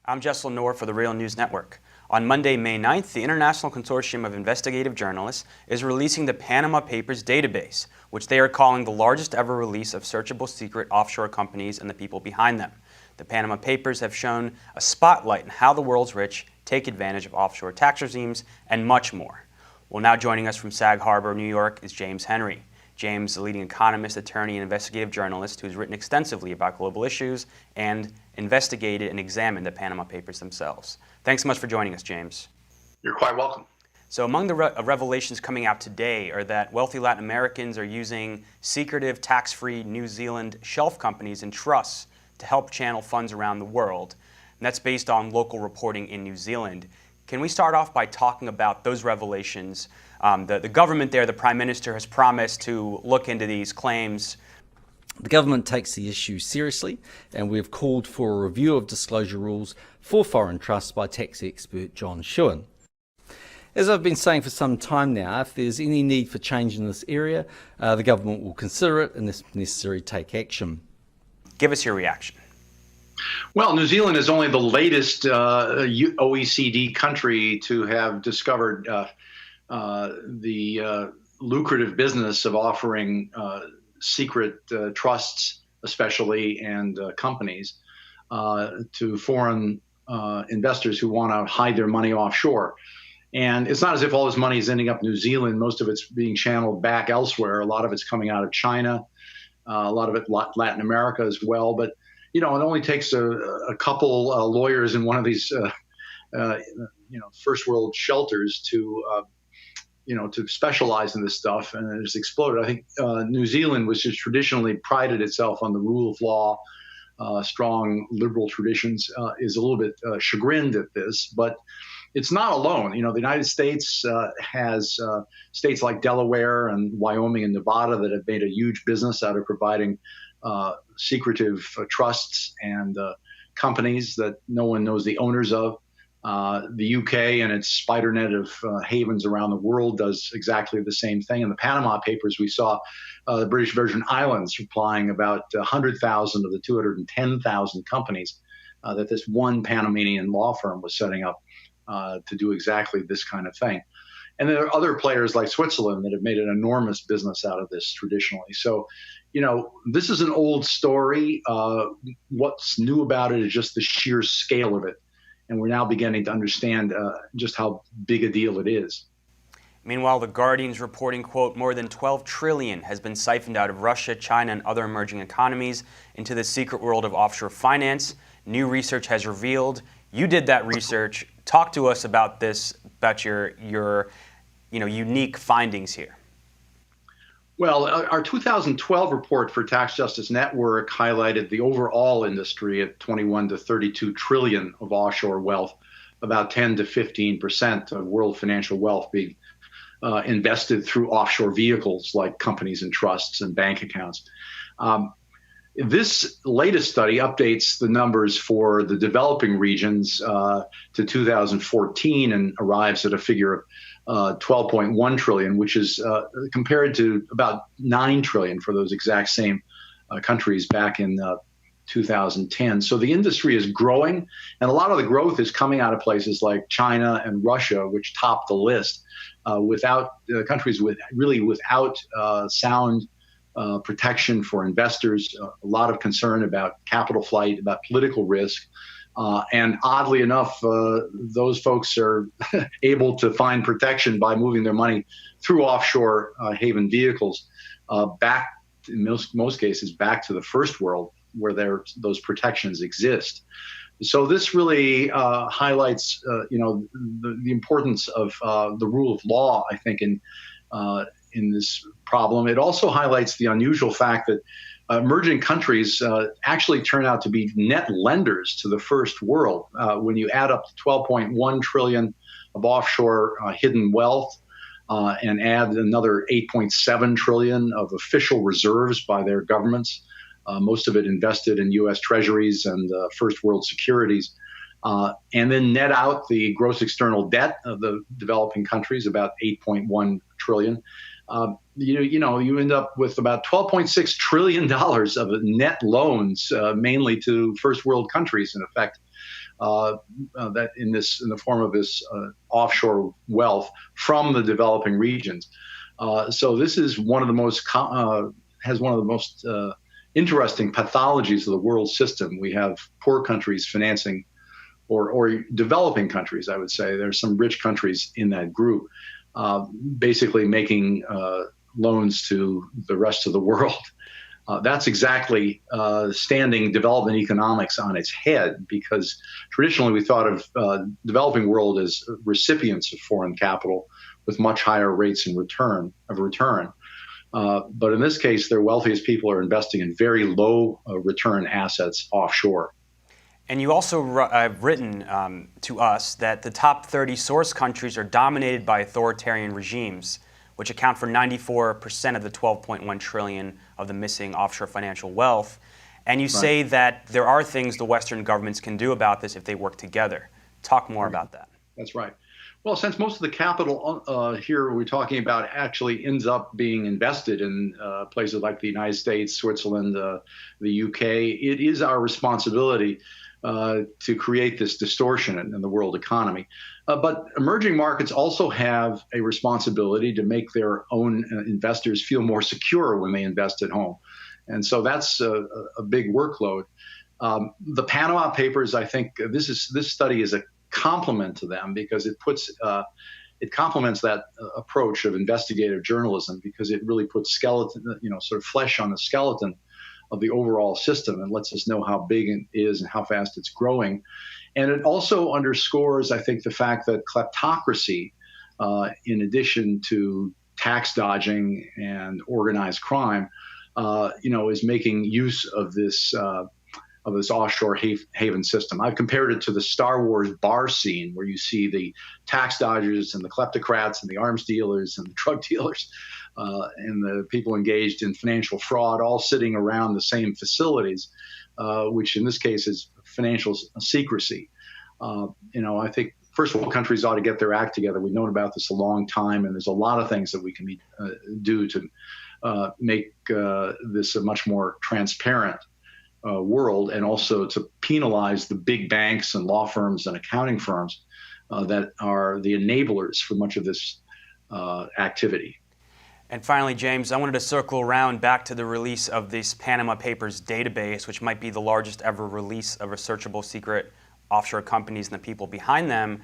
I'm Jess Lenore for the Real News Network. On Monday, May 9th, the International Consortium of Investigative Journalists is releasing the Panama Papers database, which they are calling the largest ever release of searchable secret offshore companies and the people behind them. The Panama Papers have shown a spotlight on how the world's rich take advantage of offshore tax regimes and much more. Well, now joining us from Sag Harbor, New York, is James Henry. James is a leading economist, attorney, and investigative journalist who's written extensively about global issues and investigated and examined the Panama Papers themselves. Thanks so much for joining us, James. You're quite welcome. So among the revelations coming out today are that wealthy Latin Americans are using secretive, tax-free New Zealand shelf companies and trusts to help channel funds around the world. And that's based on local reporting in New Zealand. Can we start off by talking about those revelations? The government there, the Prime Minister, has promised to look into these claims. The government takes the issue seriously, and we've called for a review of disclosure rules for foreign trusts by tax expert John Shewan. As I've been saying for some time now, if there's any need for change in this area, the government will consider it and, if necessary, take action. Give us your reaction. Well, New Zealand is only the latest OECD country to have discovered the lucrative business of offering secret trusts, especially, and companies to foreign investors who want to hide their money offshore. And it's not as if all this money is ending up in New Zealand. Most of it's being channeled back elsewhere. A lot of it's coming out of China, a lot of it Latin America as well. But it only takes a couple lawyers in one of these, first world shelters to specialize in this stuff, and it's exploded. I think New Zealand, which has traditionally prided itself on the rule of law, strong liberal traditions, is a little bit chagrined at this, but it's not alone. The United States has states like Delaware and Wyoming and Nevada that have made a huge business out of providing secretive trusts and companies that no one knows the owners of. The UK and its spider net of havens around the world does exactly the same thing. In the Panama Papers, we saw the British Virgin Islands supplying about 100,000 of the 210,000 companies that this one Panamanian law firm was setting up to do exactly this kind of thing. And there are other players like Switzerland that have made an enormous business out of this traditionally. So, this is an old story. What's new about it is just the sheer scale of it. And we're now beginning to understand just how big a deal it is. Meanwhile, The Guardian's reporting, quote, more than 12 trillion has been siphoned out of Russia, China, and other emerging economies into the secret world of offshore finance. New research has revealed. You did that research. Talk to us about this, about your unique findings here. Well, our 2012 report for Tax Justice Network highlighted the overall industry at 21 to 32 trillion of offshore wealth, about 10 to 15% of world financial wealth being invested through offshore vehicles like companies and trusts and bank accounts. This latest study updates the numbers for the developing regions to 2014 and arrives at a figure of 12.1 trillion, which is compared to about 9 trillion for those exact same countries back in 2010. So the industry is growing, and a lot of the growth is coming out of places like China and Russia, which top the list, without countries without sound protection for investors, a lot of concern about capital flight, about political risk. And oddly enough, those folks are able to find protection by moving their money through offshore haven vehicles back, in most cases, back to the first world where those protections exist. So this really highlights, the importance of the rule of law, I think, in this problem. It also highlights the unusual fact that emerging countries actually turn out to be net lenders to the first world. When you add up the 12.1 trillion of offshore hidden wealth and add another 8.7 trillion of official reserves by their governments, most of it invested in U.S. treasuries and first world securities, and then net out the gross external debt of the developing countries, about 8.1 trillion. You end up with about $12.6 trillion of net loans, mainly to first world countries, in effect, that in the form of this offshore wealth from the developing regions. So this is one of the most interesting pathologies of the world system. We have poor countries financing, or developing countries, I would say. There's some rich countries in that group, basically making loans to the rest of the world. That's exactly standing development economics on its head, because traditionally we thought of developing world as recipients of foreign capital with much higher rates of return. But in this case, their wealthiest people are investing in very low return assets offshore. And you also have written to us that the top 30 source countries are dominated by authoritarian regimes, which account for 94% of the 12.1 trillion of the missing offshore financial wealth. And you say that there are things the Western governments can do about this if they work together. Talk more about that. That's right. Well, since most of the capital here we're talking about actually ends up being invested in places like the United States, Switzerland, the UK, it is our responsibility to create this distortion in the world economy. But emerging markets also have a responsibility to make their own investors feel more secure when they invest at home. And so that's a big workload. The Panama Papers, I think this study is a complement to them, because it complements that approach of investigative journalism, because it really puts sort of flesh on the skeleton of the overall system and lets us know how big it is and how fast it's growing. And it also underscores, I think, the fact that kleptocracy, in addition to tax dodging and organized crime, is making use of this offshore haven system. I've compared it to the Star Wars bar scene, where you see the tax dodgers and the kleptocrats and the arms dealers and the drug dealers and the people engaged in financial fraud all sitting around the same facilities, which in this case is financial secrecy. I think first world countries ought to get their act together. We've known about this a long time, and there's a lot of things that we can do to make this a much more transparent world, and also to penalize the big banks and law firms and accounting firms that are the enablers for much of this activity. And finally, James, I wanted to circle around back to the release of this Panama Papers database, which might be the largest ever release of researchable secret offshore companies and the people behind them.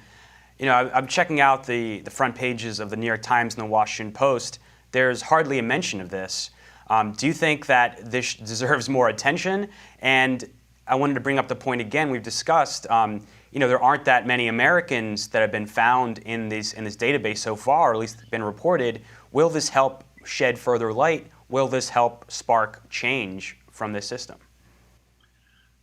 I'm checking out the front pages of the New York Times and the Washington Post. There's hardly a mention of this. Do you think that this deserves more attention? And I wanted to bring up the point again we've discussed. There aren't that many Americans that have been found in this database so far, or at least been reported. Will this help shed further light? Will this help spark change from this system?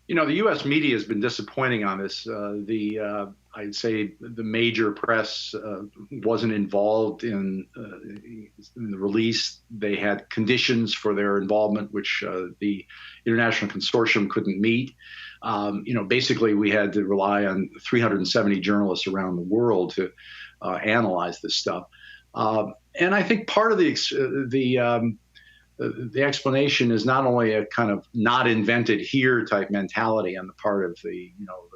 The U.S. media has been disappointing on this. I'd say the major press wasn't involved in the release. They had conditions for their involvement, which the international consortium couldn't meet. Basically, we had to rely on 370 journalists around the world to analyze this stuff. And I think part of the explanation is not only a kind of not invented here type mentality on the part of the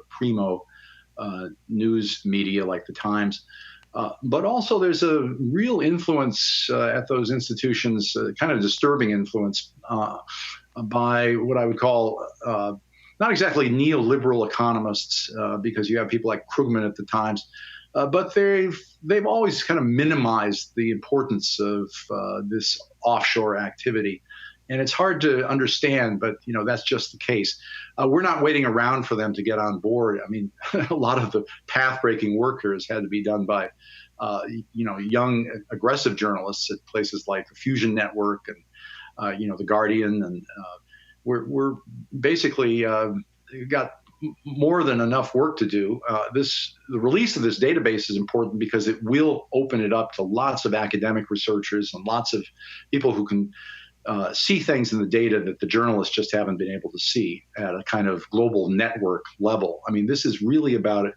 primo news media like the Times, but also there's a real influence at those institutions, kind of disturbing influence by what I would call not exactly neoliberal economists, because you have people like Krugman at the Times, but they've always kind of minimized the importance of this offshore activity. And it's hard to understand, but that's just the case. We're not waiting around for them to get on board. I mean, a lot of the path-breaking work here has had to be done by, young, aggressive journalists at places like the Fusion Network and, the Guardian, and we're basically got more than enough work to do. The release of this database is important because it will open it up to lots of academic researchers and lots of people who can see things in the data that the journalists just haven't been able to see at a kind of global network level. I mean, this is really about a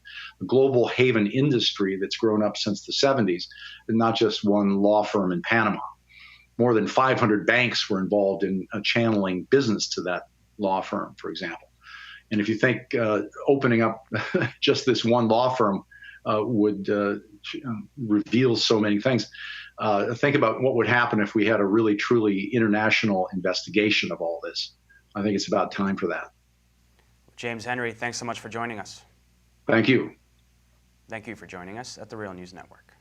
global haven industry that's grown up since the 70s, and not just one law firm in Panama. More than 500 banks were involved in channeling business to that law firm, for example. And if you think opening up just this one law firm would reveal so many things, think about what would happen if we had a really, truly international investigation of all this. I think it's about time for that. James Henry, thanks so much for joining us. Thank you. Thank you for joining us at the Real News Network.